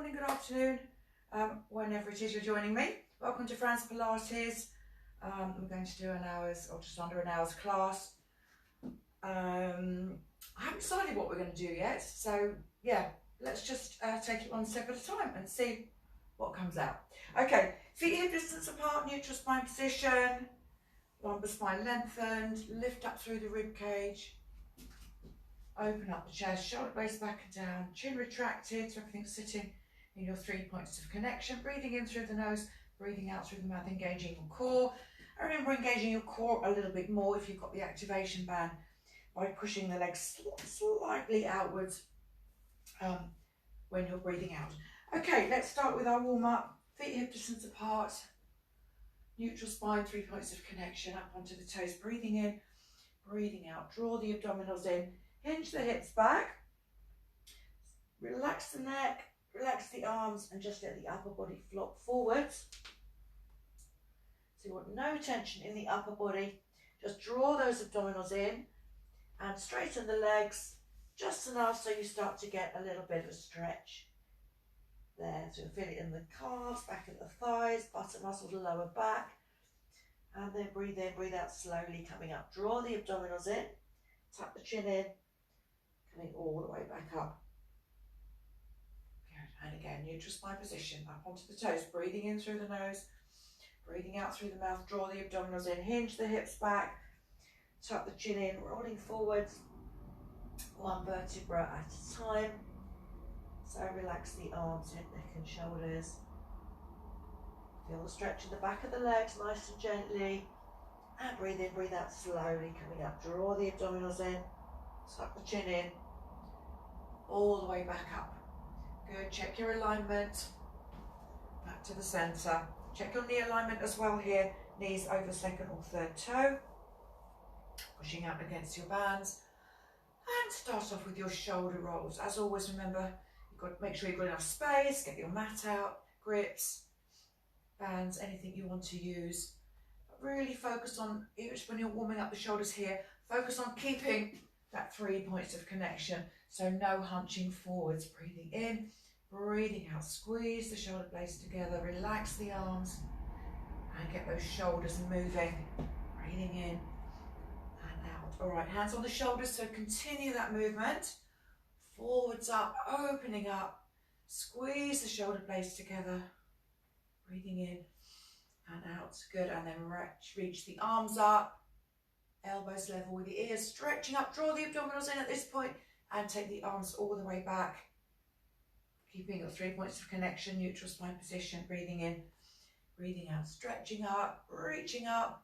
morning, good afternoon, whenever it is you're joining me. Welcome to Pilates. I'm going to do an hour's or just under an hour's class. I haven't decided what we're going to do yet, so yeah, let's just take it one step at a time and see what comes out. Okay, feet hip distance apart, neutral spine position, lumbar spine lengthened, lift up through the rib cage. Open up the chest, shoulder blades back and down, chin retracted, so everything's sitting in your 3 points of connection. Breathing in through the nose, breathing out through the mouth, engaging your core. And remember, engaging your core a little bit more if you've got the activation band by pushing the legs slightly outwards when you're breathing out. Okay, let's start with our warm-up. Feet hip distance apart, neutral spine, 3 points of connection, up onto the toes. Breathing in, breathing out. Draw the abdominals in. Hinge the hips back, relax the neck, relax the arms, and just let the upper body flop forwards. So you want no tension in the upper body. Just draw those abdominals in and straighten the legs just enough so you start to get a little bit of a stretch. There, so feel it in the calves, back of the thighs, buttock muscles, the lower back. And then breathe in, breathe out slowly, coming up. Draw the abdominals in, tuck the chin in, coming all the way back up. Good. And again, neutral spine position, up onto the toes, breathing in through the nose, breathing out through the mouth. Draw the abdominals in, hinge the hips back, tuck the chin in, rolling forwards, one vertebra at a time. So relax the arms, head, neck and shoulders. Feel the stretch in the back of the legs, nice and gently. And breathe in, breathe out slowly, coming up. Draw the abdominals in, tuck the chin in, all the way back up. Good, check your alignment, back to the center. Check your knee alignment as well here, knees over second or third toe, pushing out against your bands. And start off with your shoulder rolls. As always, remember, you've got to make sure you've got enough space, get your mat out, grips, bands, anything you want to use. But really focus on, even when you're warming up the shoulders here, focus on keeping that 3 points of connection. So no hunching forwards, breathing in, breathing out, squeeze the shoulder blades together, relax the arms and get those shoulders moving, breathing in and out. All right, hands on the shoulders, so continue that movement, forwards up, opening up, squeeze the shoulder blades together, breathing in and out. Good, and then reach the arms up, elbows level with the ears, stretching up. Draw the abdominals in at this point and take the arms all the way back, keeping your 3 points of connection, neutral spine position. Breathing in, breathing out, stretching up, reaching up,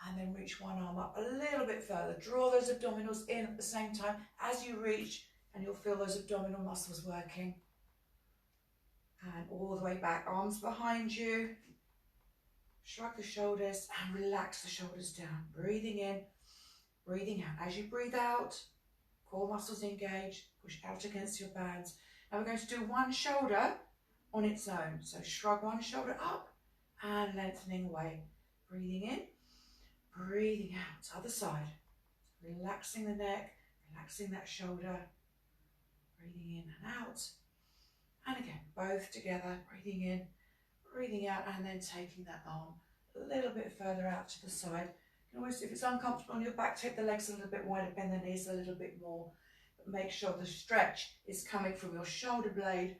and then reach one arm up a little bit further. Draw those abdominals in at the same time as you reach, and you'll feel those abdominal muscles working. And all the way back, arms behind you. Shrug the shoulders and relax the shoulders down. Breathing in, breathing out. As you breathe out, core muscles engage, push out against your bands. Now we're going to do one shoulder on its own. So shrug one shoulder up and lengthening away. Breathing in, breathing out. Other side. Relaxing the neck, relaxing that shoulder. Breathing in and out. And again, both together, breathing in, breathing out, and then taking that arm a little bit further out to the side. You can always, if it's uncomfortable on your back, take the legs a little bit wider, bend the knees a little bit more. But make sure the stretch is coming from your shoulder blade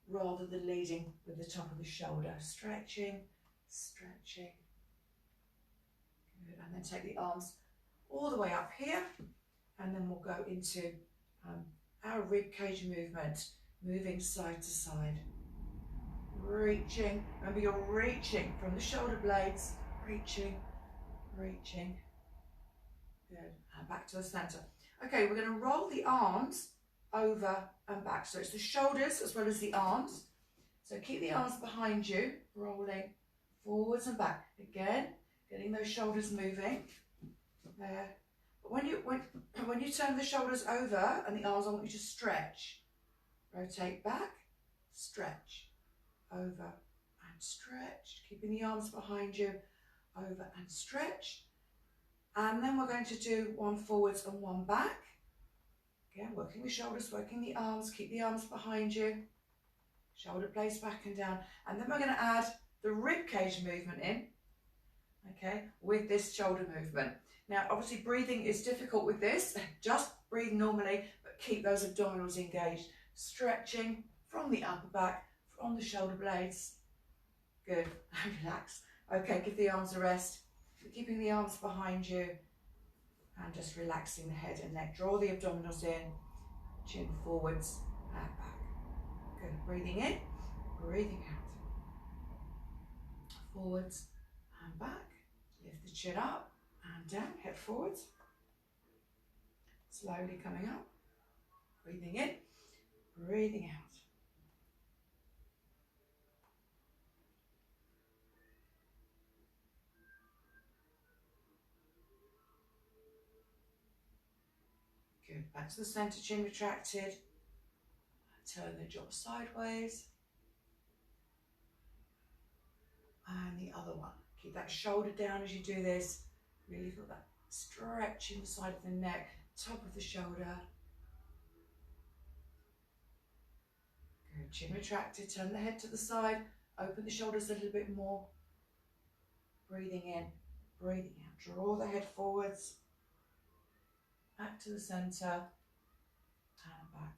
rather than leading with the top of the shoulder. Stretching, stretching. Good, and then take the arms all the way up here, and then we'll go into our rib cage movement, moving side to side. Reaching, remember you're reaching from the shoulder blades, reaching, reaching. Good, and back to the center. Okay, we're going to roll the arms over and back. So it's the shoulders as well as the arms. So keep the arms behind you, rolling forwards and back. Again, getting those shoulders moving. There. But when you turn the shoulders over and the arms, I want you to stretch. Rotate back, stretch. Over and stretch, keeping the arms behind you, over and stretch. And then we're going to do one forwards and one back. Again, working the shoulders, working the arms, keep the arms behind you. Shoulder blades back and down. And then we're going to add the rib cage movement in, okay, with this shoulder movement. Now, obviously breathing is difficult with this. Just breathe normally, but keep those abdominals engaged. Stretching from the upper back, from the shoulder blades. Good, and relax. Okay, give the arms a rest. Keeping the arms behind you and just relaxing the head and neck. Draw the abdominals in, chin forwards and back. Good, breathing in, breathing out. Forwards and back. Lift the chin up and down, head forwards. Slowly coming up. Breathing in, breathing out. Good, back to the centre, chin retracted. Turn the jaw sideways. And the other one. Keep that shoulder down as you do this. Really feel that stretch in the side of the neck, top of the shoulder. Good, chin retracted, turn the head to the side, open the shoulders a little bit more. Breathing in, breathing out. Draw the head forwards, back to the centre, and back.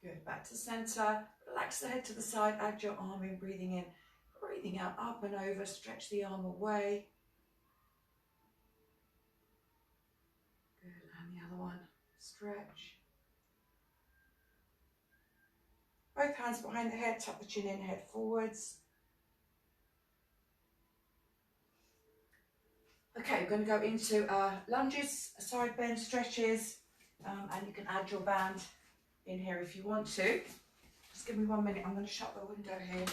Good, back to centre, relax the head to the side, add your arm in, breathing out, up and over, stretch the arm away. Good, and the other one, stretch. Both hands behind the head, tuck the chin in, head forwards. Okay, we're going to go into lunges, side bend stretches, and you can add your band in here if you want to. Just give me 1 minute, I'm going to shut the window here.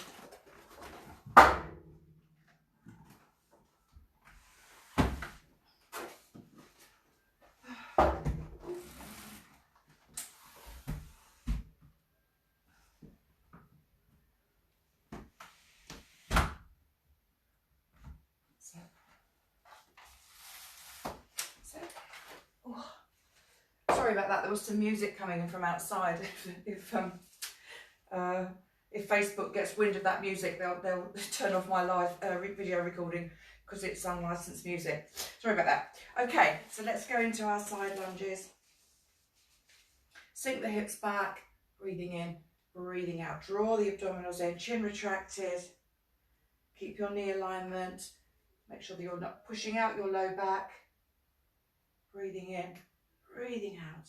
Sorry about that, there was some music coming in from outside. If Facebook gets wind of that music, they'll turn off my live video recording because it's unlicensed music. Sorry about that. Okay, so let's go into our side lunges. Sink the hips back, breathing in, breathing out. Draw the abdominals in, chin retracted. Keep your knee alignment. Make sure that you're not pushing out your low back. Breathing in, breathing out.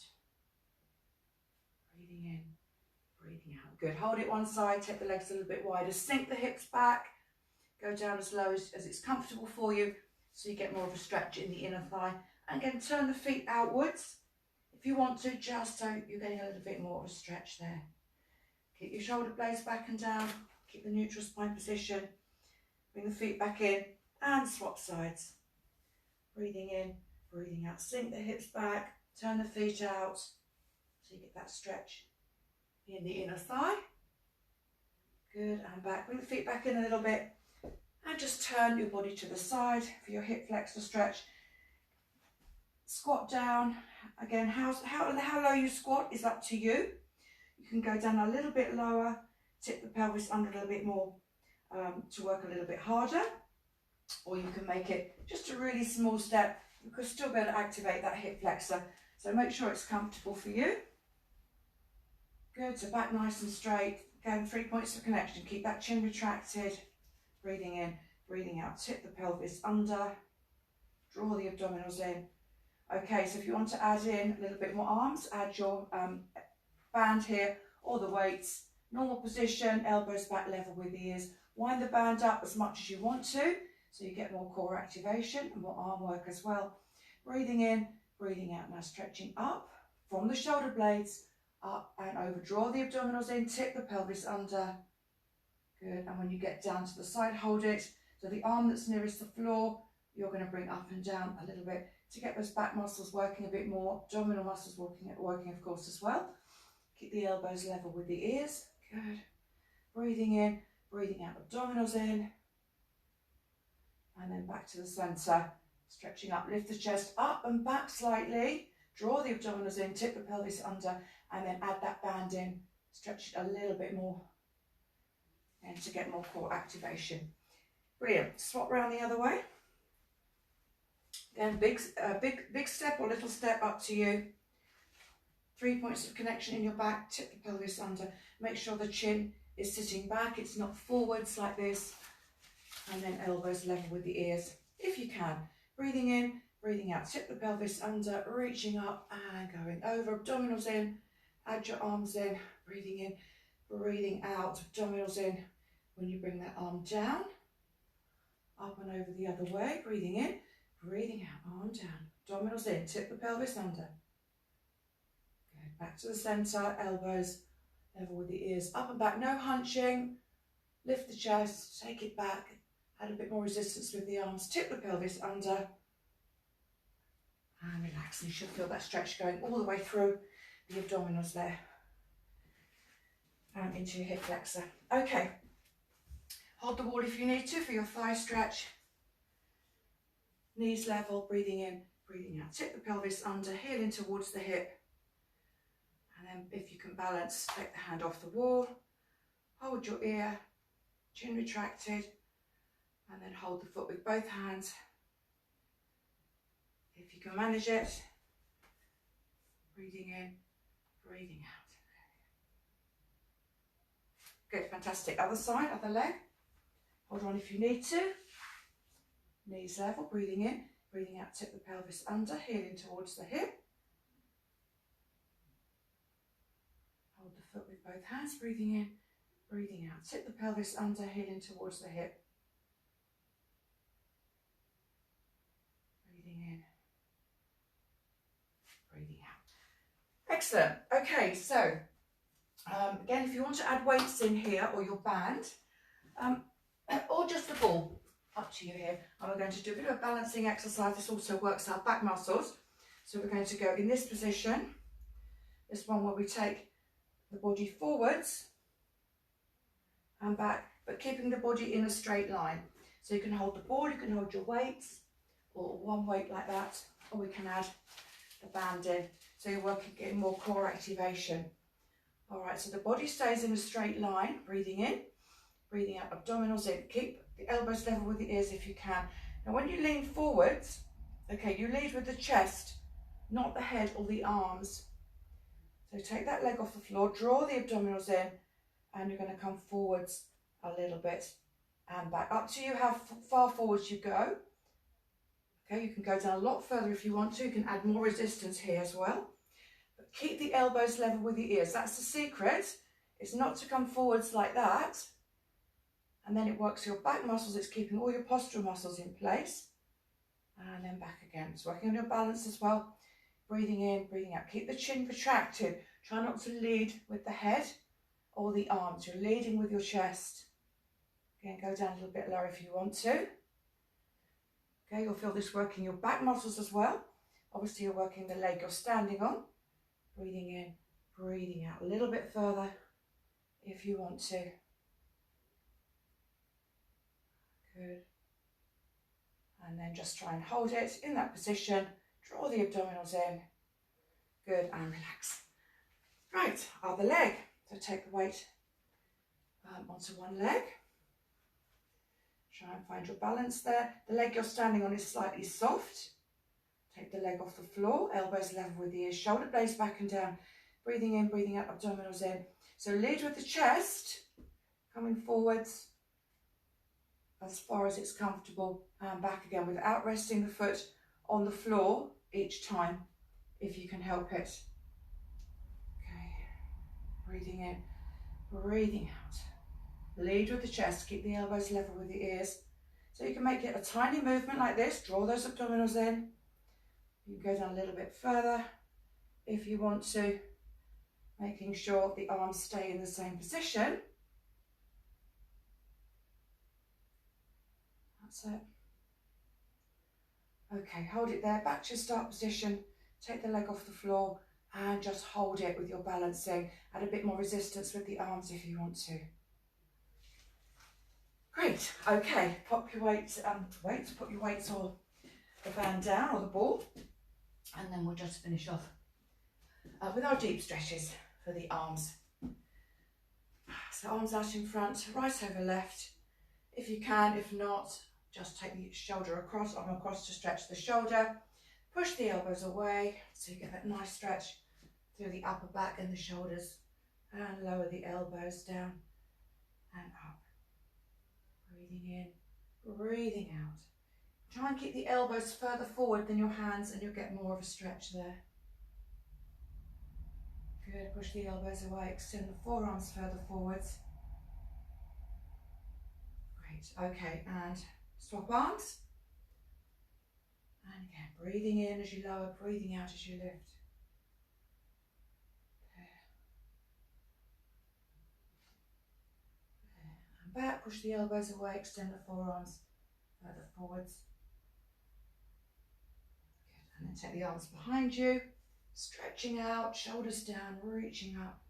Breathing in, breathing out. Good. Hold it one side, take the legs a little bit wider. Sink the hips back. Go down as low as it's comfortable for you so you get more of a stretch in the inner thigh. And again, turn the feet outwards if you want to, just so you're getting a little bit more of a stretch there. Keep your shoulder blades back and down. Keep the neutral spine position. Bring the feet back in and swap sides. Breathing in, breathing out. Sink the hips back. Turn the feet out so you get that stretch in the inner thigh. Good, and back. Bring the feet back in a little bit and just turn your body to the side for your hip flexor stretch. Squat down. Again, how low you squat is up to you. You can go down a little bit lower, tip the pelvis under a little bit more to work a little bit harder, or you can make it just a really small step. You could still be able to activate that hip flexor. So make sure it's comfortable for you. Good, so back nice and straight. Again, 3 points of connection. Keep that chin retracted. Breathing in, breathing out. Tip the pelvis under. Draw the abdominals in. Okay, so if you want to add in a little bit more arms, add your band here or the weights. Normal position, elbows back level with ears. Wind the band up as much as you want to, so you get more core activation and more arm work as well. Breathing in, breathing out. Now stretching up from the shoulder blades, up and over. Draw the abdominals in, tip the pelvis under. Good, and when you get down to the side, hold it. So the arm that's nearest the floor, you're going to bring up and down a little bit to get those back muscles working a bit more. Abdominal muscles working of course as well. Keep the elbows level with the ears. Good. Breathing in, breathing out, abdominals in, and then back to the center, stretching up, lift the chest up and back slightly, draw the abdominals in, tip the pelvis under, and then add that band in, stretch it a little bit more, and to get more core activation. Brilliant. Swap round the other way. Then big step or little step, up to you. 3 points of connection in your back, tip the pelvis under, make sure the chin is sitting back, it's not forwards like this, and then elbows level with the ears if you can. Breathing in, breathing out, tip the pelvis under, reaching up and going over, abdominals in, add your arms in, breathing out, abdominals in. When you bring that arm down, up and over the other way, breathing in, breathing out, arm down, abdominals in, tip the pelvis under. Good, back to the center, elbows level with the ears, up and back, no hunching, lift the chest, take it back, add a bit more resistance with the arms, tip the pelvis under, and relax. And you should feel that stretch going all the way through the abdominals there, and into your hip flexor. Okay, hold the wall if you need to for your thigh stretch. Knees level, breathing in, breathing out, tip the pelvis under, heel in towards the hip. And then if you can balance, take the hand off the wall, hold your ear, chin retracted, and then hold the foot with both hands. If you can manage it, breathing in, breathing out. Good, fantastic. Other side, other leg. Hold on if you need to. Knees level, breathing in, breathing out, tip the pelvis under, heel in towards the hip. Hold the foot with both hands, breathing in, breathing out, tip the pelvis under, heel in towards the hip. Breathing in, breathing out. Excellent. Okay, so again, if you want to add weights in here, or your band, or just a ball, up to you here. And we're going to do a bit of a balancing exercise. This also works our back muscles. So we're going to go in this position, this one where we take the body forwards and back, but keeping the body in a straight line. So you can hold the ball, you can hold your weights, or one weight like that, or we can add the band in. So you're working, getting more core activation. All right, so the body stays in a straight line, breathing in, breathing out, abdominals in. Keep the elbows level with the ears if you can. Now when you lean forwards, okay, you lead with the chest, not the head or the arms. So take that leg off the floor, draw the abdominals in, and you're going to come forwards a little bit and back. Up to you how far forwards you go. Okay, you can go down a lot further if you want to. You can add more resistance here as well. But keep the elbows level with the ears. That's the secret. It's not to come forwards like that. And then it works your back muscles. It's keeping all your postural muscles in place. And then back again. It's working on your balance as well. Breathing in, breathing out. Keep the chin protracted. Try not to lead with the head or the arms. You're leading with your chest. Again, go down a little bit lower if you want to. Okay, you'll feel this working your back muscles as well. Obviously, you're working the leg you're standing on. Breathing in, breathing out a little bit further if you want to. Good. And then just try and hold it in that position. Draw the abdominals in. Good, and relax. Right, other leg. So take the weight onto one leg. Try and find your balance there. The leg you're standing on is slightly soft. Take the leg off the floor, elbows level with the ears, shoulder blades back and down. Breathing in, breathing out, abdominals in. So lead with the chest, coming forwards as far as it's comfortable, and back again without resting the foot on the floor each time, if you can help it. Okay, breathing in, breathing out. Lead with the chest, keep the elbows level with the ears. So you can make it a tiny movement like this, draw those abdominals in. You can go down a little bit further if you want to, making sure the arms stay in the same position. That's it. Okay, hold it there, back to your start position. Take the leg off the floor and just hold it with your balancing. Add a bit more resistance with the arms if you want to. Great. Okay, pop your weights, put your weights or the band down or the ball, and then we'll just finish off with our deep stretches for the arms. So arms out in front, right over left, if you can. If not, just take the shoulder across, arm across to stretch the shoulder. Push the elbows away so you get that nice stretch through the upper back and the shoulders, and lower the elbows down and up. Breathing in, breathing out. Try and keep the elbows further forward than your hands and you'll get more of a stretch there. Good, push the elbows away, extend the forearms further forwards. Great, okay, and swap arms. And again, breathing in as you lower, breathing out as you lift. And back, push the elbows away, extend the forearms further forwards. Good, and then take the arms behind you, stretching out, shoulders down, reaching up.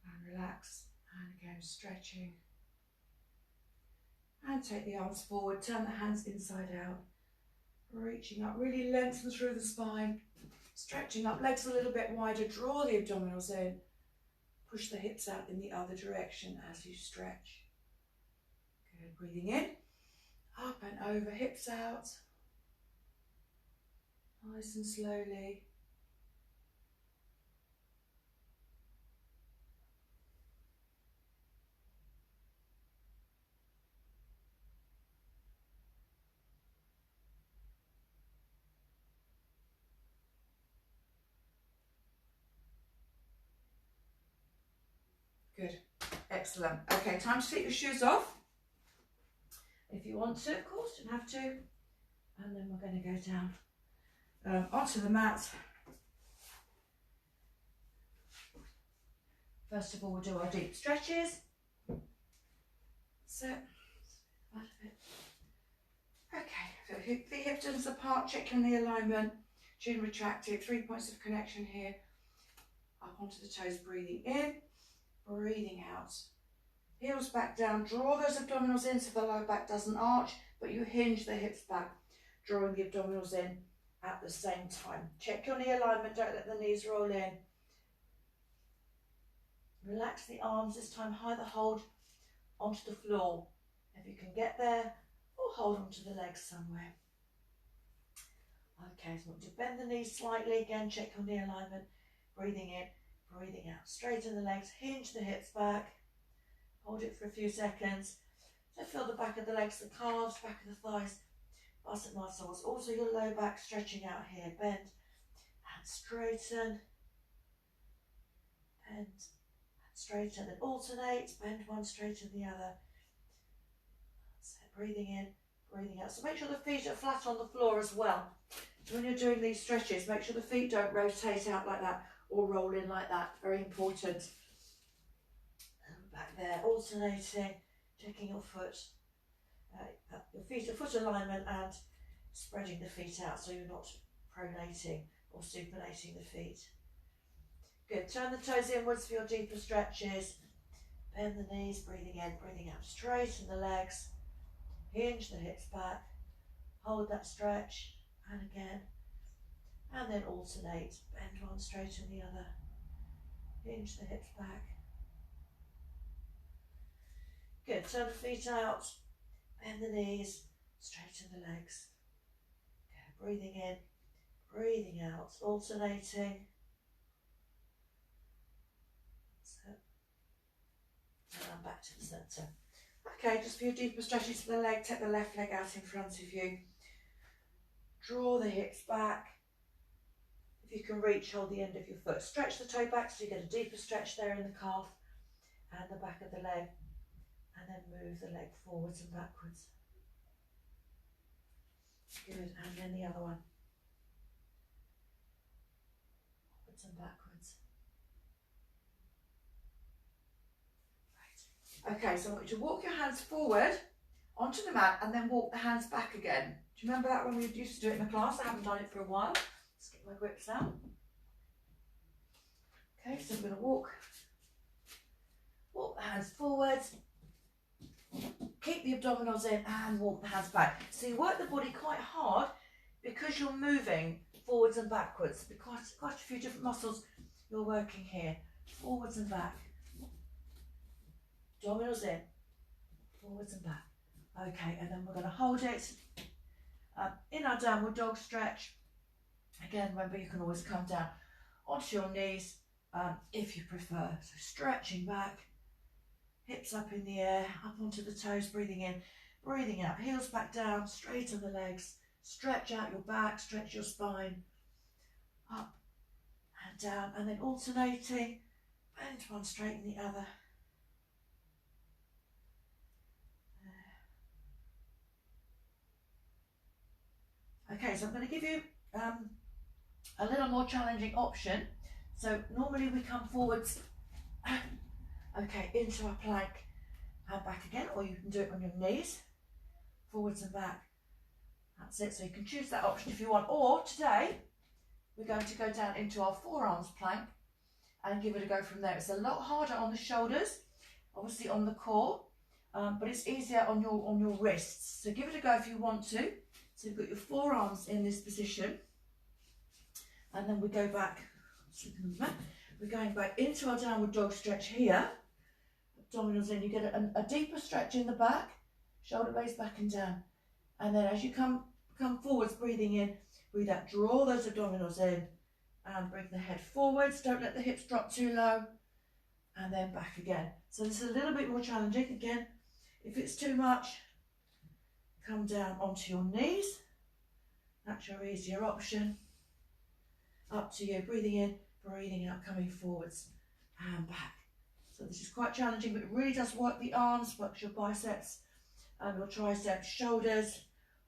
And relax, and again, stretching. And take the arms forward, turn the hands inside out. Reaching up, really lengthen through the spine, stretching up, legs a little bit wider, draw the abdominals in, push the hips out in the other direction as you stretch. Good, breathing in, up and over, hips out, nice and slowly. Good, excellent. Okay, time to take your shoes off. If you want to, of course, don't have to. And then we're going to go down onto the mat. First of all, we'll do our deep stretches. So, okay, so feet hip distance apart, check your knee alignment, chin retracted, 3 points of connection here. Up onto the toes, breathing in. Breathing out. Heels back down, draw those abdominals in so the lower back doesn't arch, but you hinge the hips back, drawing the abdominals in at the same time. Check your knee alignment, don't let the knees roll in. Relax the arms, this time high the hold onto the floor. If you can get there, or hold onto the legs somewhere. Okay, so to bend the knees slightly, again check your knee alignment, breathing in. Breathing out, straighten the legs, hinge the hips back, hold it for a few seconds. So feel the back of the legs, the calves, back of the thighs, bicep muscles, also your low back stretching out here. Bend and straighten, bend and straighten, and alternate, bend one, straighten the other. So breathing in, breathing out. So make sure the feet are flat on the floor as well. So when you're doing these stretches, make sure the feet don't rotate out like that or roll in like that, very important. And back there, alternating, checking your foot, your feet are foot alignment and spreading the feet out so you're not pronating or supinating the feet. Good, turn the toes inwards for your deeper stretches, bend the knees, breathing in, breathing out, straighten the legs, hinge the hips back, hold that stretch, and again. And then alternate, bend one, straighten the other, hinge the hips back. Good, turn the feet out, bend the knees, straighten the legs. Good, breathing in, breathing out, alternating. So, and I'm back to the centre. Okay, just for your deeper stretches for the leg, take the left leg out in front of you. Draw the hips back. If you can reach, hold the end of your foot. Stretch the toe back so you get a deeper stretch there in the calf and the back of the leg. And then move the leg forwards and backwards. Good, and then the other one. Forwards and backwards. Right. Okay, so I want you to walk your hands forward onto the mat and then walk the hands back again. Do you remember that when we used to do it in the class? I haven't done it for a while. Let's get my grips out. Okay, so I'm going to walk the hands forward, keep the abdominals in and walk the hands back. So you work the body quite hard because you're moving forwards and backwards. Because quite a few different muscles you're working here. Forwards and back. Abdominals in, forwards and back. Okay, and then we're going to hold it in our downward dog stretch. Again, remember you can always come down onto your knees if you prefer. So stretching back, hips up in the air, up onto the toes, breathing in, breathing out, heels back down, straighten the legs, stretch out your back, stretch your spine, up and down, and then alternating, bend one, straighten the other. Okay, so I'm going to give you a little more challenging option. So normally we come forwards, okay, into our plank and back again, or you can do it on your knees, forwards and back. That's it. So you can choose that option if you want. Or today we're going to go down into our forearms plank and give it a go from there. It's a lot harder on the shoulders, obviously on the core, but it's easier on your wrists. So give it a go if you want to. So you've got your forearms in this position, and then we go back, we're going back into our downward dog stretch here, abdominals in, you get a deeper stretch in the back, shoulder blades back and down, and then as you come forwards, breathing in, breathe out, draw those abdominals in, and bring the head forwards, don't let the hips drop too low, and then back again. So this is a little bit more challenging. Again, if it's too much, come down onto your knees. That's your easier option. Up to you. Breathing in, breathing out, coming forwards and back. So this is quite challenging, but it really does work the arms, works your biceps, your triceps, shoulders,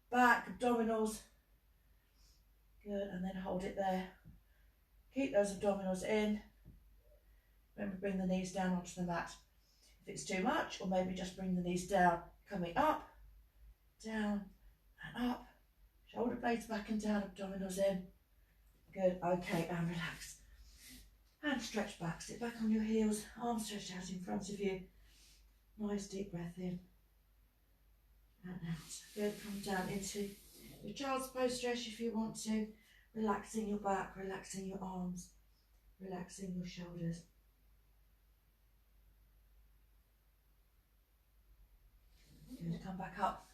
back, abdominals. Good, and then hold it there. Keep those abdominals in. Remember, bring the knees down onto the mat. If it's too much, or maybe just bring the knees down, coming up, down and up, shoulder blades back and down, abdominals in. Good, okay, and relax. And stretch back, sit back on your heels, arms stretched out in front of you. Nice deep breath in and out. Good, come down into your child's pose stretch if you want to. Relaxing your back, relaxing your arms, relaxing your shoulders. Good, come back up.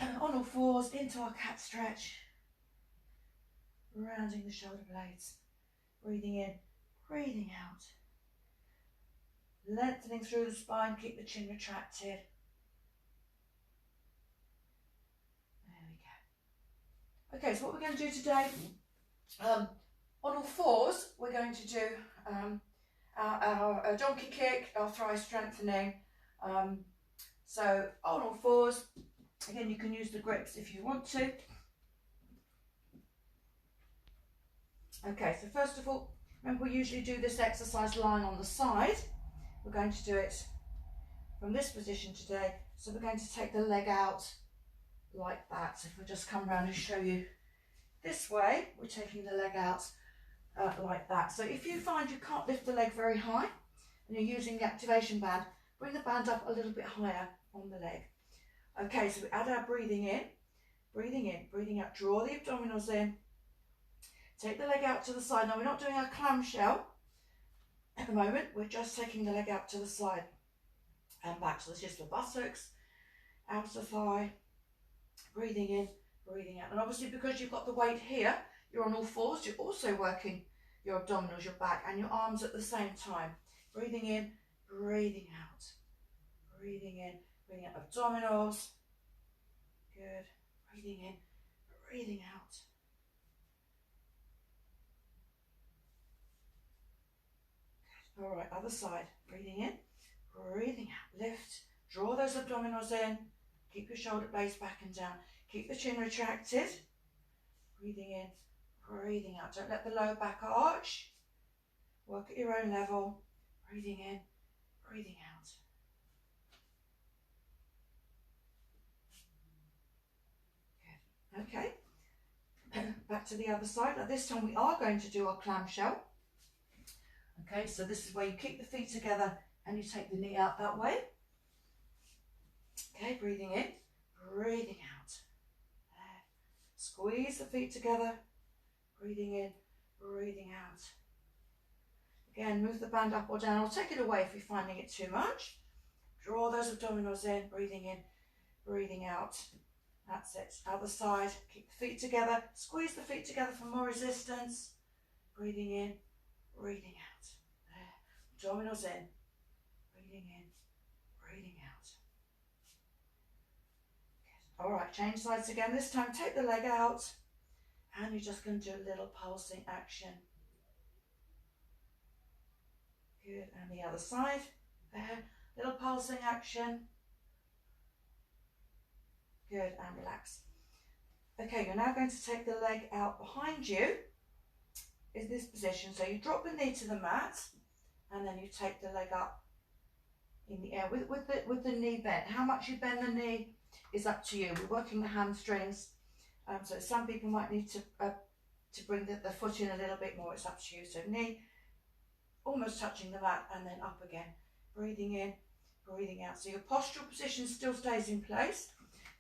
On all fours into our cat stretch, rounding the shoulder blades, breathing in, breathing out, lengthening through the spine, keep the chin retracted. There we go. Okay, so what we're going to do today, on all fours, we're going to do our donkey kick, our thigh strengthening. So on all fours. Again, you can use the grips if you want to. Okay, so first of all, remember we usually do this exercise lying on the side. We're going to do it from this position today. So we're going to take the leg out like that. So if I just come around and show you this way, we're taking the leg out like that. So if you find you can't lift the leg very high and you're using the activation band, bring the band up a little bit higher on the leg. Okay, so we add our breathing in, breathing out, draw the abdominals in, take the leg out to the side. Now we're not doing our clamshell at the moment, we're just taking the leg out to the side and back. So this is for buttocks, outer thigh, breathing in, breathing out. And obviously because you've got the weight here, you're on all fours, you're also working your abdominals, your back and your arms at the same time. Breathing in, breathing out, breathing in. Breathing out abdominals, good, breathing in, breathing out. Good, all right, other side, breathing in, breathing out, lift, draw those abdominals in, keep your shoulder blades back and down, keep the chin retracted, breathing in, breathing out, don't let the lower back arch, work at your own level, breathing in, breathing out. Okay, back to the other side. Now this time we are going to do our clamshell. Okay, so this is where you keep the feet together and you take the knee out that way. Okay, breathing in, breathing out. There. Squeeze the feet together, breathing in, breathing out. Again, move the band up or down, or take it away if you're finding it too much. Draw those abdominals in, breathing out. That's it. Other side, keep the feet together, squeeze the feet together for more resistance. Breathing in, breathing out. There. Abdominals in, breathing out. Good. All right, change sides again. This time, take the leg out, and you're just going to do a little pulsing action. Good, and the other side. There. Little pulsing action. Good, and relax. Okay, you're now going to take the leg out behind you in this position. So you drop the knee to the mat, and then you take the leg up in the air with the knee bent. How much you bend the knee is up to you. We're working the hamstrings, so some people might need to bring the foot in a little bit more. It's up to you. So knee almost touching the mat, and then up again. Breathing in, breathing out. So your postural position still stays in place.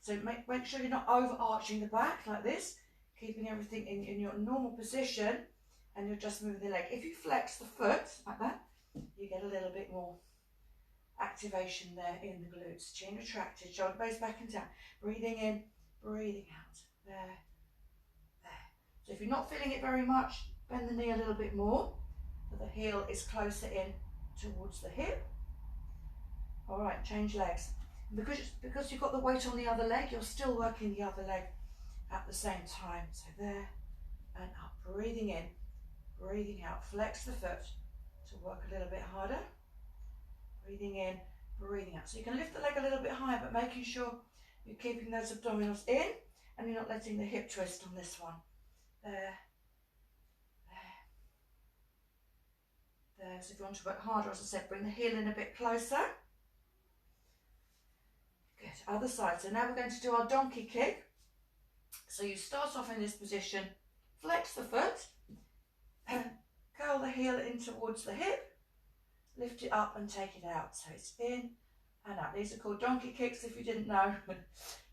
So make sure you're not overarching the back like this, keeping everything in your normal position, and you're just moving the leg. If you flex the foot like that, you get a little bit more activation there in the glutes. Chin retracted, shoulder blades back and down. Breathing in, breathing out. There, there. So if you're not feeling it very much, bend the knee a little bit more, so the heel is closer in towards the hip. All right, change legs. Because you've got the weight on the other leg, you're still working the other leg at the same time. So there and up, breathing in, breathing out. Flex the foot to work a little bit harder. Breathing in, breathing out. So you can lift the leg a little bit higher, but making sure you're keeping those abdominals in and you're not letting the hip twist on this one. There, there. So if you want to work harder, as I said, bring the heel in a bit closer. Good, other side. So now we're going to do our donkey kick. So you start off in this position, flex the foot, curl the heel in towards the hip, lift it up and take it out. So it's in and out. These are called donkey kicks if you didn't know.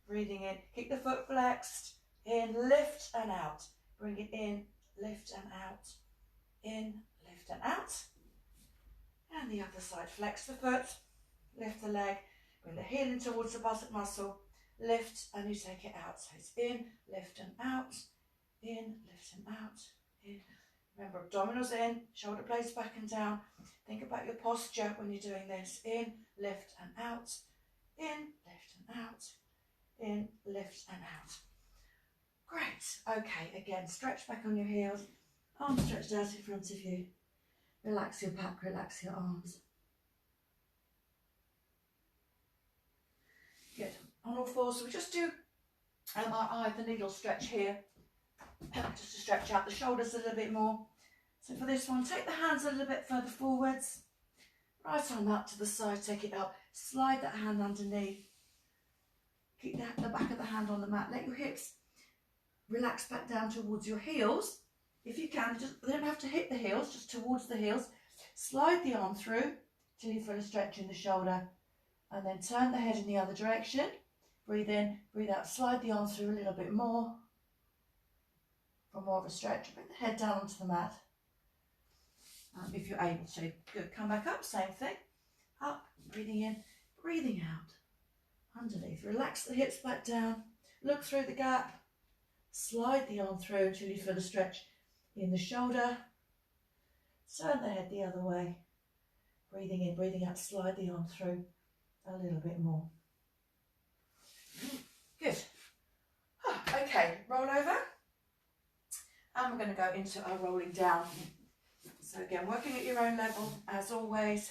Breathing in, keep the foot flexed, in, lift and out. Bring it in, lift and out, in, lift and out. And the other side, flex the foot, lift the leg, bring the heel in towards the bicep muscle, lift and you take it out. So it's in, lift and out, in, lift and out, in. Remember, abdominals in, shoulder blades back and down. Think about your posture when you're doing this. In, lift and out, in, lift and out, in, lift and out. Great. Okay, again, stretch back on your heels, arms stretched out in front of you. Relax your back, relax your arms. Good. On all fours, so we just do our eye of the needle stretch here, just to stretch out the shoulders a little bit more. So for this one, take the hands a little bit further forwards, right arm out to the side, take it up, slide that hand underneath, keep the back of the hand on the mat, let your hips relax back down towards your heels. If you can, they don't have to hit the heels, just towards the heels. Slide the arm through till you feel a stretch in the shoulder, and then turn the head in the other direction. Breathe in, breathe out, slide the arm through a little bit more for more of a stretch. Bring the head down onto the mat if you're able to. Good, come back up, same thing. Up, breathing in, breathing out. Underneath, relax the hips back down, look through the gap, slide the arm through until you feel a stretch in the shoulder. Turn the head the other way. Breathing in, breathing out, slide the arm through a little bit more. Good. Okay, roll over. And we're going to go into our rolling down. So again, working at your own level, as always.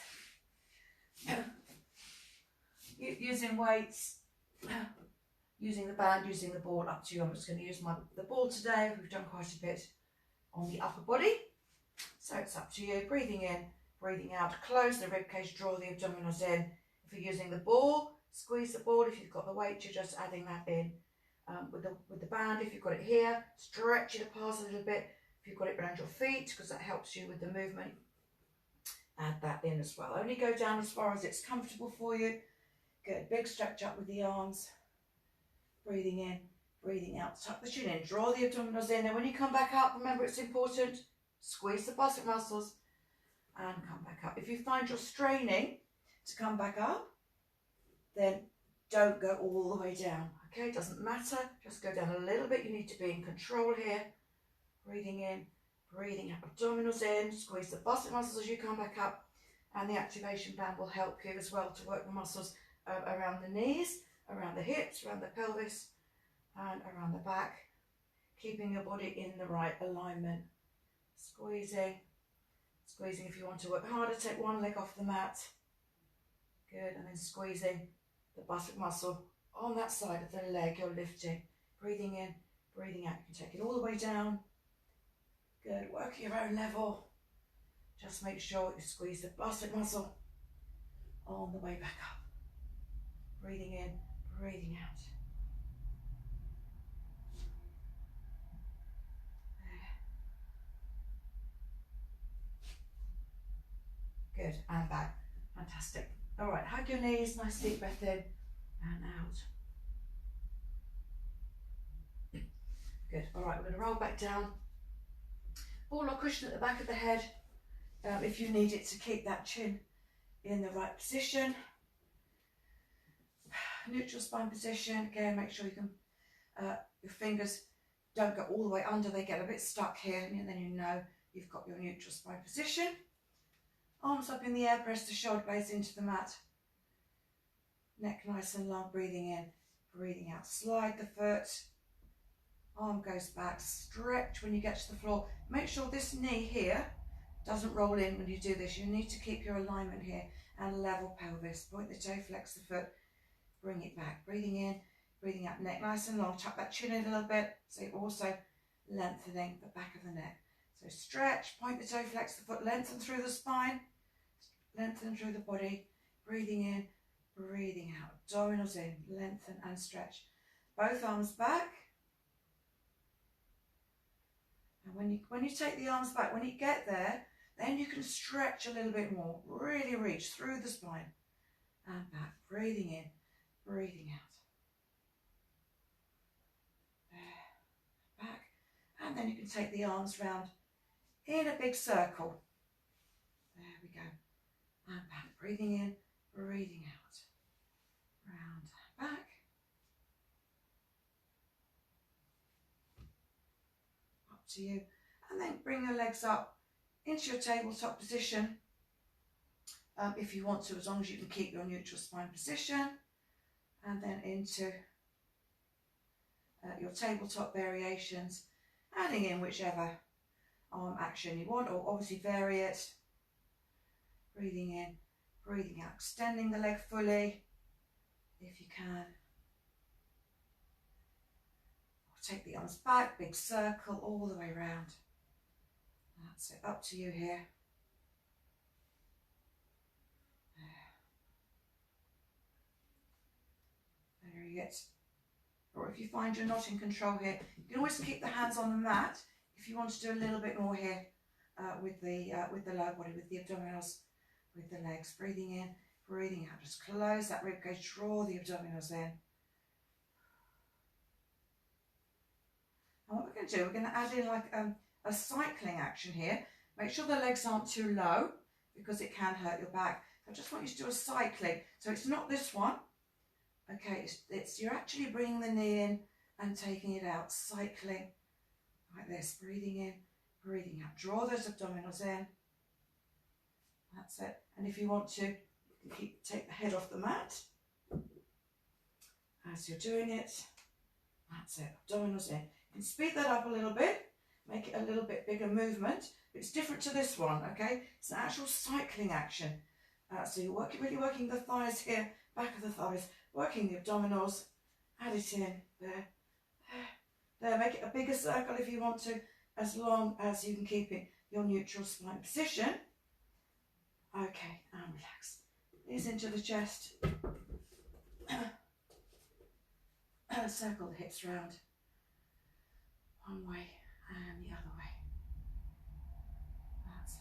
Using weights, using the band, using the ball, up to you. I'm just going to use the ball today. We've done quite a bit on the upper body. So it's up to you. Breathing in, breathing out. Close the ribcage, draw the abdominals in. If you're using the ball, squeeze the ball. If you've got the weight, you're just adding that in. With the band, if you've got it here, stretch it apart a little bit. If you've got it around your feet, because that helps you with the movement, add that in as well. Only go down as far as it's comfortable for you. Good, big stretch up with the arms. Breathing in, breathing out, tuck the chin in, draw the abdominals in. Now when you come back up, remember it's important, squeeze the bicep muscles and come back up. If you find you're straining to come back up, then don't go all the way down, okay? It doesn't matter, just go down a little bit. You need to be in control here. Breathing in, breathing out, abdominals in, squeeze the bicep muscles as you come back up, and the activation band will help you as well to work the muscles around the knees, around the hips, around the pelvis, and around the back, keeping your body in the right alignment. Squeezing, squeezing. If you want to work harder, take one leg off the mat. Good, and then squeezing the bicep muscle on that side of the leg you're lifting. Breathing in, breathing out. You can take it all the way down. Good, work at your own level. Just make sure you squeeze the bicep muscle on the way back up. Breathing in, breathing out. There. Good, and back. Fantastic. All right, hug your knees, nice deep breath in and out. Good, all right, we're going to roll back down. Ball or cushion at the back of the head if you need it to keep that chin in the right position. Neutral spine position, again, make sure you can, your fingers don't go all the way under, they get a bit stuck here, and then you know you've got your neutral spine position. Arms up in the air, press the shoulder blades into the mat. Neck nice and long, breathing in, breathing out. Slide the foot, arm goes back, stretch when you get to the floor. Make sure this knee here doesn't roll in when you do this. You need to keep your alignment here and level pelvis. Point the toe, flex the foot, bring it back. Breathing in, breathing out, neck nice and long. Tuck that chin in a little bit, so you're also lengthening the back of the neck. So stretch, point the toe, flex the foot, lengthen through the spine, lengthen through the body. Breathing in, breathing out. Abdominals in, lengthen and stretch. Both arms back. And when you take the arms back, when you get there, then you can stretch a little bit more. Really reach through the spine and back. Breathing in, breathing out. There, back. And then you can take the arms round in a big circle. There we go. And back. Breathing in, breathing out. Round, back. Up to you. And then bring your legs up into your tabletop position. If you want to, as long as you can keep your neutral spine position. And then into your tabletop variations, adding in whichever arm action you want, or obviously vary it. Breathing in, breathing out, extending the leg fully if you can. Take the arms back, big circle all the way around. That's it, up to you here. Very good. Or if you find you're not in control here, you can always keep the hands on the mat if you want to do a little bit more here with the lower body, with the abdominals, with the legs. Breathing in, breathing out. Just close that rib cage, draw the abdominals in. And what we're going to do, we're going to add in like a cycling action here. Make sure the legs aren't too low because it can hurt your back. I just want you to do a cycling. So it's not this one. Okay, it's you're actually bringing the knee in and taking it out. Cycling like this. Breathing in, breathing out. Draw those abdominals in. That's it. And if you want to, you can take the head off the mat as you're doing it. That's it. Abdominals in. You can speed that up a little bit, make it a little bit bigger movement. It's different to this one, okay? It's an actual cycling action. So you're really working the thighs here, back of the thighs, working the abdominals. Add it in, there, there. Make it a bigger circle if you want to, as long as you can keep it your neutral spine position. Okay, and relax. Knees into the chest. Circle the hips round. One way and the other way. That's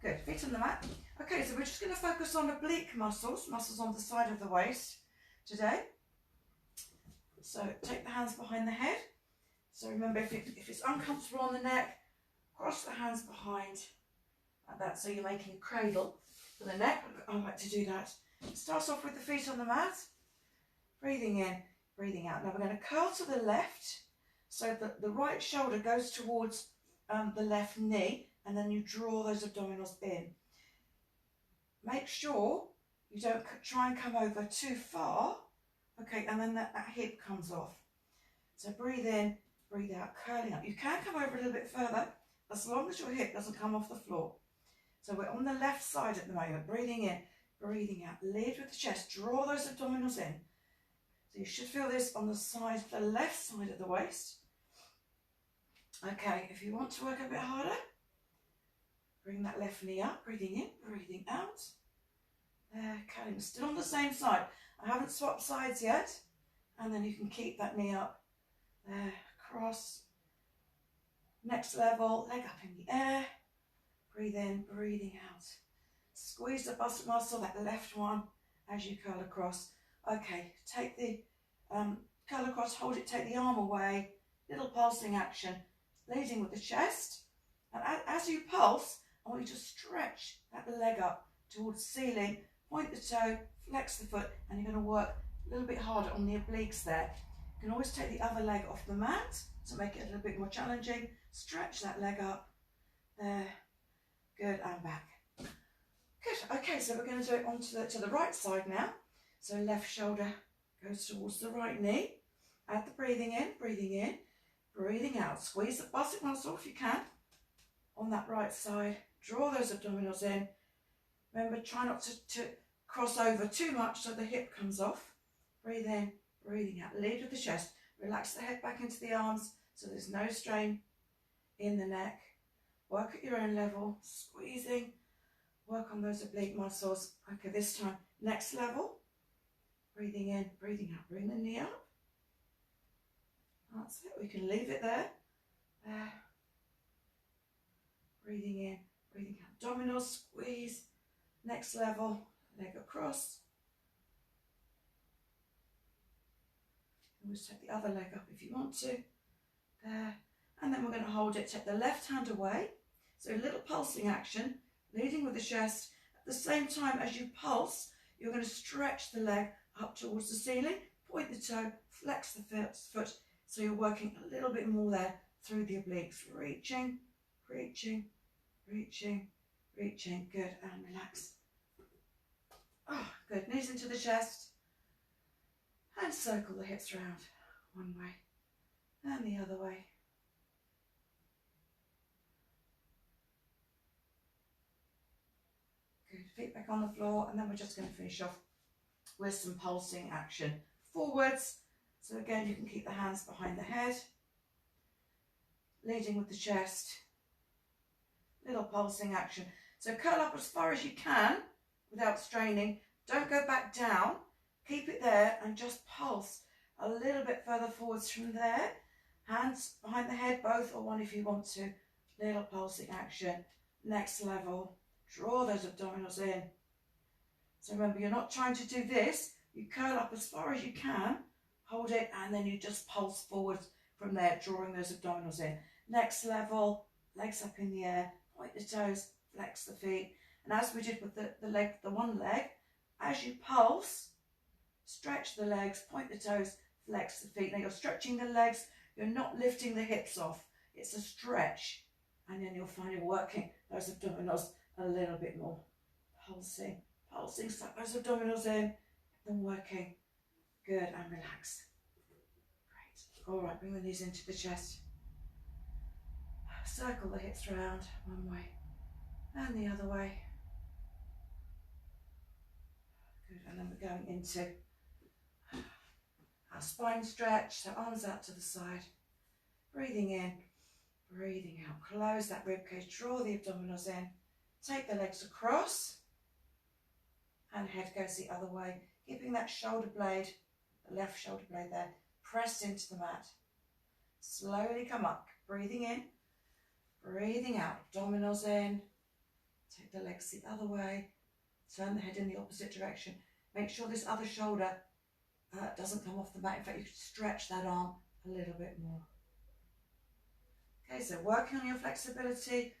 Good, feet on the mat. Okay, so we're just going to focus on oblique muscles, muscles on the side of the waist today. So take the hands behind the head. So remember, if it's uncomfortable on the neck, cross the hands behind like that, so you're making a cradle for the neck. I like to do that. Start off with the feet on the mat, breathing in, breathing out. Now we're going to curl to the left, so that the right shoulder goes towards the left knee, and then you draw those abdominals in. Make sure you don't try and come over too far, okay, and then that hip comes off. So breathe in, breathe out, curling up. You can come over a little bit further, as long as your hip doesn't come off the floor. So we're on the left side at the moment, breathing in, breathing out. Lead with the chest, draw those abdominals in. So you should feel this on the side, the left side of the waist. Okay, if you want to work a bit harder, bring that left knee up, breathing in, breathing out. There, curling, still on the same side. I haven't swapped sides yet. And then you can keep that knee up. There, cross. Next level, leg up in the air. Breathe in, breathing out. Squeeze the bust muscle, that left one, as you curl across. Okay, take the curl across, hold it, take the arm away. Little pulsing action, leading with the chest. And as you pulse, I want you to stretch that leg up towards the ceiling, point the toe, flex the foot, and you're going to work a little bit harder on the obliques there. You can always take the other leg off the mat to make it a little bit more challenging. Stretch that leg up. There. Good, and back. Good. Okay, so we're going to do it onto to the right side now. So left shoulder goes towards the right knee. Add the breathing in, breathing out. Squeeze the bicep muscle if you can on that right side. Draw those abdominals in. Remember, try not to cross over too much so the hip comes off. Breathe in, breathing out. Lead with the chest. Relax the head back into the arms so there's no strain in the neck. Work at your own level, squeezing. Work on those oblique muscles. Okay, this time, next level. Breathing in, breathing out. Bring the knee up. That's it. We can leave it there. There. Breathing in, breathing out. Abdominals, squeeze. Next level, leg across. Always take the other leg up if you want to. There. And then we're going to hold it. Take the left hand away. So a little pulsing action, leading with the chest. At the same time as you pulse, you're going to stretch the leg up towards the ceiling, point the toe, flex the foot. So you're working a little bit more there through the obliques. Reaching, reaching, reaching, reaching. Good, and relax. Oh, good. Knees into the chest. And circle the hips around. One way and the other way. Good. Feet back on the floor, and then we're just going to finish off with some pulsing action. Forwards. So again, you can keep the hands behind the head. Leading with the chest. Little pulsing action. So curl up as far as you can without straining. Don't go back down. Keep it there and just pulse a little bit further forwards from there. Hands behind the head, both or one if you want to. Little pulsing action. Next level. Draw those abdominals in. So remember, you're not trying to do this. You curl up as far as you can. Hold it, and then you just pulse forward from there, drawing those abdominals in. Next level. Legs up in the air. Point the toes. Flex the feet. And as we did with the one leg, as you pulse, stretch the legs, point the toes, flex the feet. Now you're stretching the legs, you're not lifting the hips off. It's a stretch. And then you'll find you're working those abdominals a little bit more. Pulsing, pulsing, suck those abdominals in, then working. Good, and relax. Great. All right, bring the knees into the chest. Circle the hips round one way and the other way. Good, and then we're going into our spine stretch, so arms out to the side. Breathing in, breathing out. Close that rib cage, draw the abdominals in. Take the legs across and head goes the other way. Keeping that shoulder blade, the left shoulder blade there, pressed into the mat. Slowly come up, breathing in, breathing out. Abdominals in. Take the legs the other way. Turn the head in the opposite direction. Make sure this other shoulder doesn't come off the mat. In fact, you could stretch that arm a little bit more. Okay, so working on your flexibility.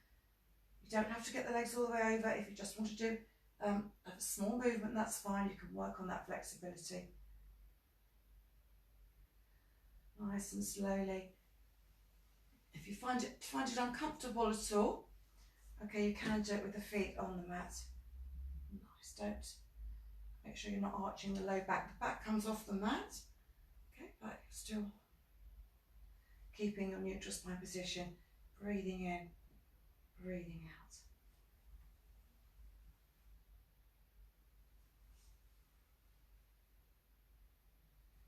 You don't have to get the legs all the way over. If you just want to do a small movement, that's fine. You can work on that flexibility. Nice and slowly. If you find it uncomfortable at all, okay, you can do it with the feet on the mat. Nice, don't. Make sure you're not arching the low back. The back comes off the mat. Okay, but still keeping your neutral spine position. Breathing in, breathing out.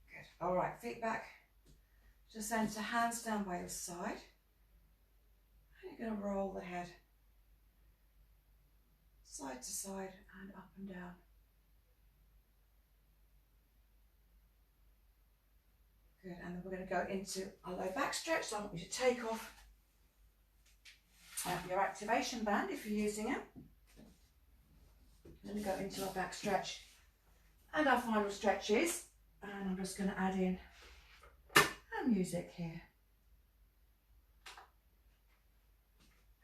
Good. All right, feet back to center, hands down by your side. And you're going to roll the head side to side and up and down. Good, and then we're going to go into a low back stretch. So I want you to take off your activation band if you're using it. Then go into our back stretch and our final stretches. And I'm just going to add in our music here.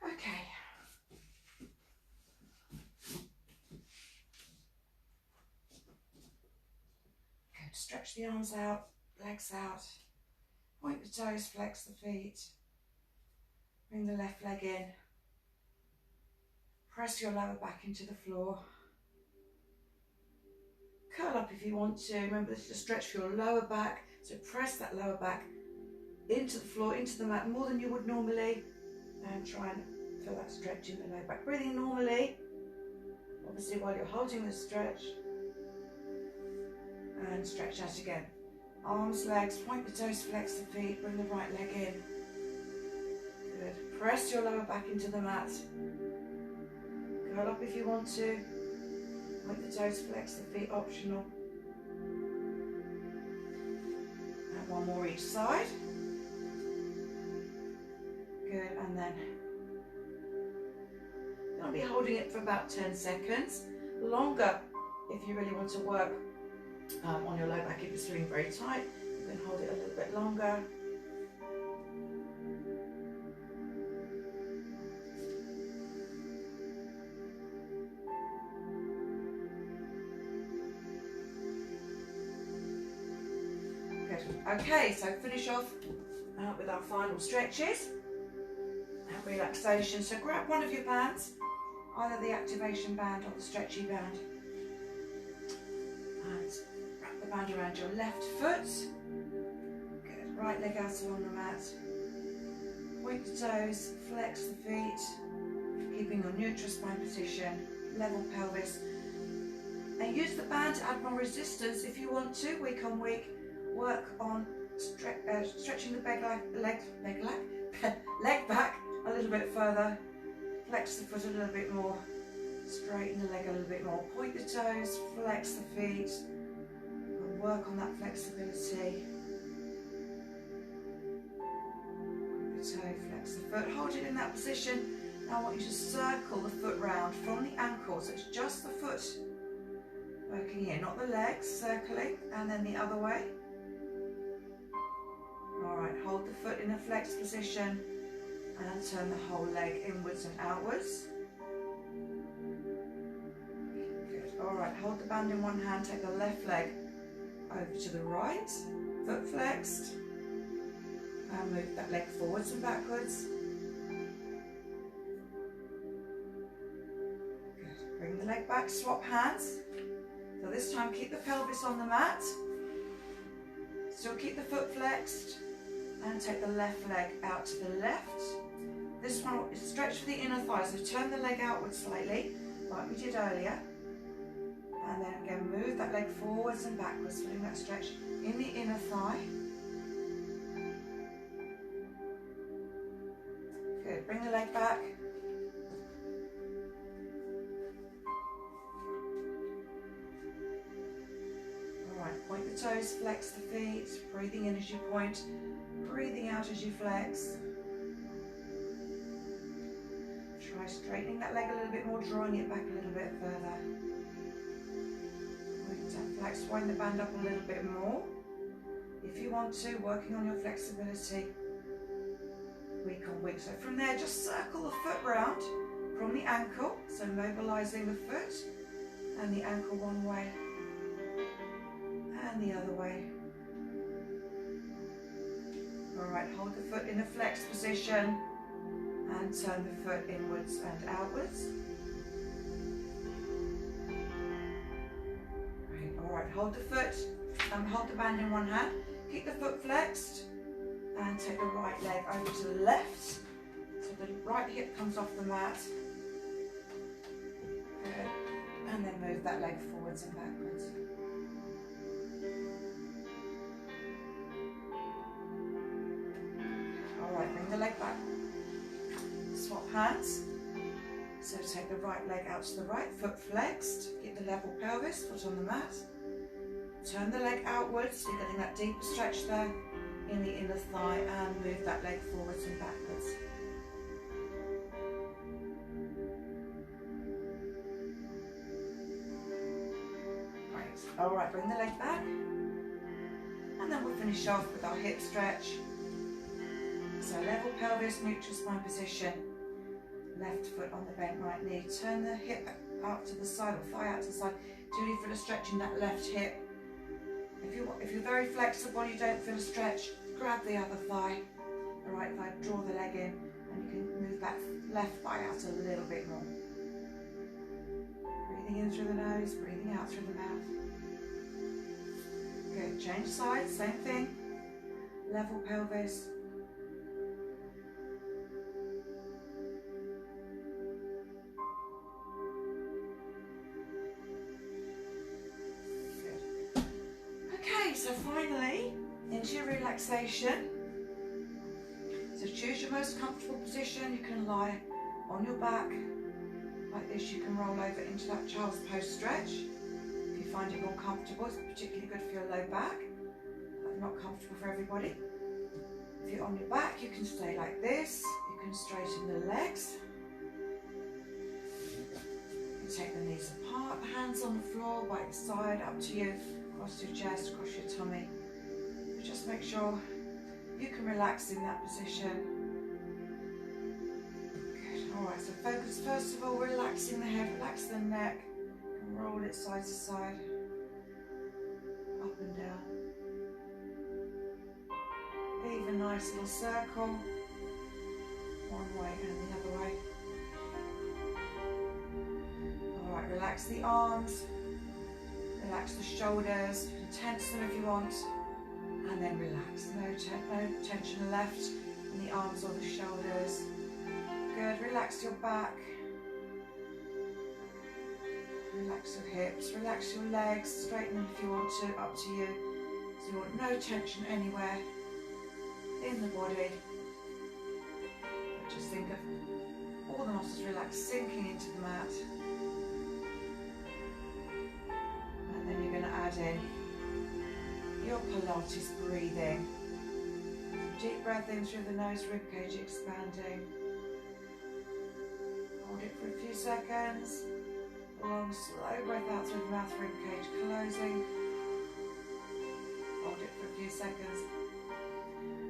Okay. Good. Stretch the arms out, legs out. Point the toes, flex the feet. Bring the left leg in. Press your lower back into the floor. Curl up if you want to. Remember, this is a stretch for your lower back. So press that lower back into the floor, into the mat more than you would normally. And try and feel that stretch in the lower back. Breathing normally, obviously while you're holding the stretch. And stretch out again. Arms, legs, point the toes, flex the feet. Bring the right leg in. Good. Press your lower back into the mat. Curl up if you want to. Point the toes, flex the feet, optional. And one more each side. Good, and then you're going to be holding it for about 10 seconds. Longer if you really want to work on your low back if it's feeling very tight. You can hold it a little bit longer. Okay, so finish off with our final stretches and relaxation. So grab one of your bands, either the activation band or the stretchy band, and wrap the band around your left foot. Good. Right leg out along the mat. Point the toes, flex the feet, keeping your neutral spine position, level pelvis. And use the band to add more resistance if you want to, week on week. Work on stretching the leg back a little bit further, flex the foot a little bit more, straighten the leg a little bit more, point the toes, flex the feet, and work on that flexibility. Point the toe, flex the foot, hold it in that position. Now I want you to circle the foot round from the ankle, so it's just the foot working here, not the legs, circling, and then the other way. Alright, hold the foot in a flexed position and turn the whole leg inwards and outwards. Good. Alright, hold the band in one hand, take the left leg over to the right, foot flexed, and move that leg forwards and backwards. Good. Bring the leg back, swap hands. So this time keep the pelvis on the mat, still keep the foot flexed. And take the left leg out to the left. This one is stretch for the inner thigh, so turn the leg outwards slightly, like we did earlier. And then again, move that leg forwards and backwards, feeling that stretch in the inner thigh. Good, bring the leg back. Alright, point the toes, flex the feet, breathing in as you point. Breathing out as you flex. Try straightening that leg a little bit more, drawing it back a little bit further. Flex, wind the band up a little bit more. If you want to, working on your flexibility week on week. So from there, just circle the foot round from the ankle. So mobilizing the foot and the ankle one way and the other way. All right, hold the foot in a flexed position and turn the foot inwards and outwards. Great. All right, hold the foot, hold the band in one hand, keep the foot flexed, and take the right leg over to the left. So the right hip comes off the mat. Good. And then move that leg forwards and backwards. All right, bring the leg back. Swap hands. So take the right leg out to the right, foot flexed. Keep the level pelvis, foot on the mat. Turn the leg outwards, so you're getting that deeper stretch there in the inner thigh, and move that leg forwards and backwards. Great. All right, bring the leg back. And then we'll finish off with our hip stretch. So level pelvis, neutral spine position. Left foot on the bent right knee. Turn the hip out to the side, or thigh out to the side. Do you feel a stretch in that left hip? If you're very flexible, you don't feel a stretch, grab the other thigh, the right thigh, draw the leg in, and you can move that left thigh out a little bit more. Breathing in through the nose, breathing out through the mouth. Good, change sides, same thing. Level pelvis. So finally, into your relaxation. So choose your most comfortable position. You can lie on your back like this. You can roll over into that child's pose stretch. If you find it more comfortable, it's particularly good for your low back. That's not comfortable for everybody. If you're on your back, you can stay like this. You can straighten the legs. You take the knees apart, hands on the floor, by your side, up to you. Across your chest, across your tummy. But just make sure you can relax in that position. Good. All right, so focus first of all, relaxing the head, relax the neck, and roll it side to side, up and down. Leave a nice little circle, one way and the other way. All right, relax the arms. Relax the shoulders, you can tense them if you want, and then relax. No tension left in the arms or the shoulders. Good, relax your back. Relax your hips, relax your legs, straighten them if you want to, up to you. So you want no tension anywhere in the body. But just think of all the muscles relaxed, sinking into the mat. Then you're going to add in your Pilates breathing. Deep breath in through the nose, ribcage expanding. Hold it for a few seconds. Long, slow breath out through the mouth, ribcage closing. Hold it for a few seconds.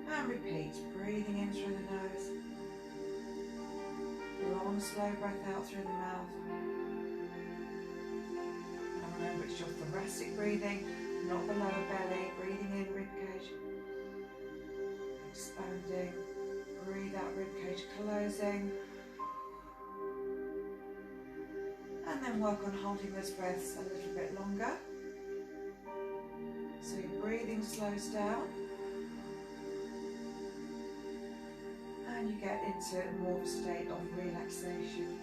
And repeat, breathing in through the nose. Long, slow breath out through the mouth. Remember, it's your thoracic breathing, not the lower belly. Breathing in, ribcage expanding. Breathe out, ribcage closing. And then work on holding those breaths a little bit longer. So your breathing slows down. And you get into more of a state of relaxation.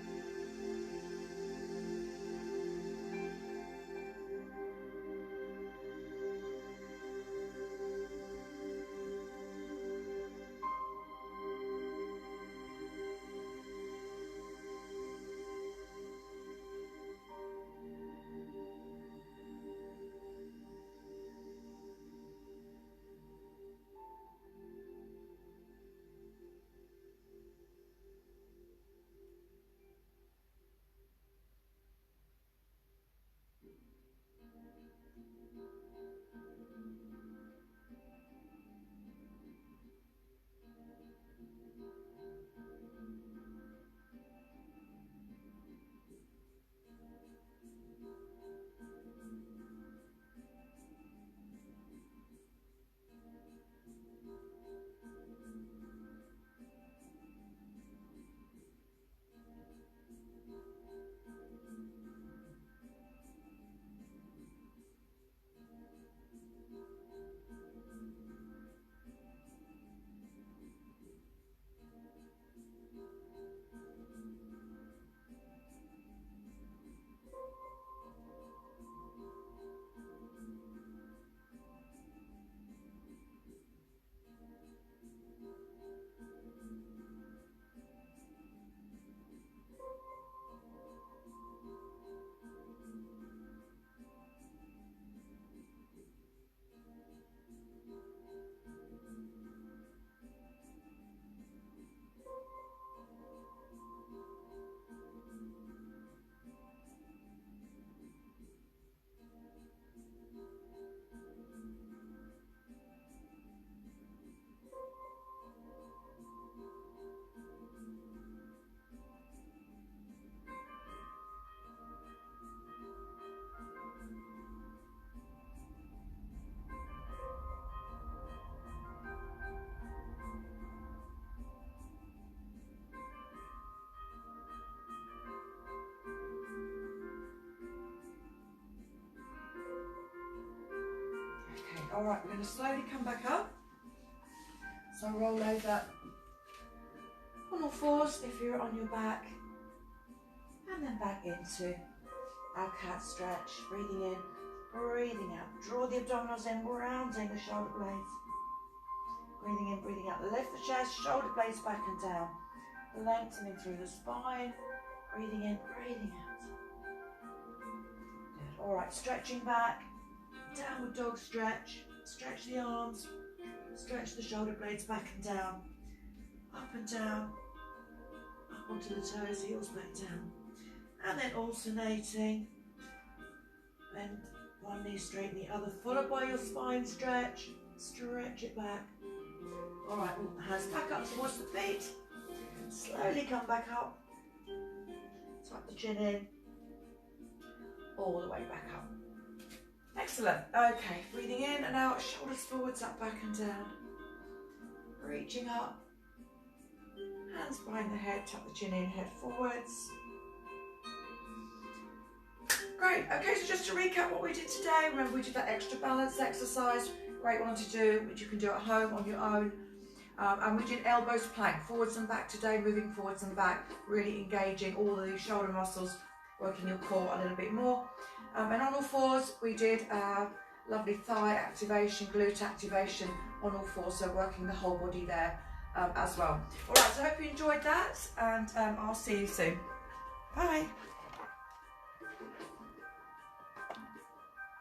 All right, we're going to slowly come back up. So roll over on all fours if you're on your back. And then back into our cat stretch. Breathing in, breathing out. Draw the abdominals in, rounding the shoulder blades. Breathing in, breathing out. Lift the chest, shoulder blades back and down. Lengthening through the spine. Breathing in, breathing out. Good. All right, stretching back. Downward dog stretch. Stretch the arms. Stretch the shoulder blades back and down. Up and down. Up onto the toes, heels back down. And then alternating. Bend one knee, straighten the other, followed by your spine stretch. Stretch it back. All right, hands back up towards the feet. Slowly come back up. Tuck the chin in. All the way back up. Excellent. Okay, breathing in and out, shoulders forwards, up, back and down. Reaching up. Hands behind the head, tuck the chin in, head forwards. Great. Okay, so just to recap what we did today, remember we did that extra balance exercise. Great one to do, which you can do at home on your own. And we did elbows plank, forwards and back today, moving forwards and back, really engaging all the shoulder muscles, working your core a little bit more. And on all fours, we did lovely thigh activation, glute activation on all fours, so working the whole body there as well. All right, so I hope you enjoyed that, and I'll see you soon. Bye.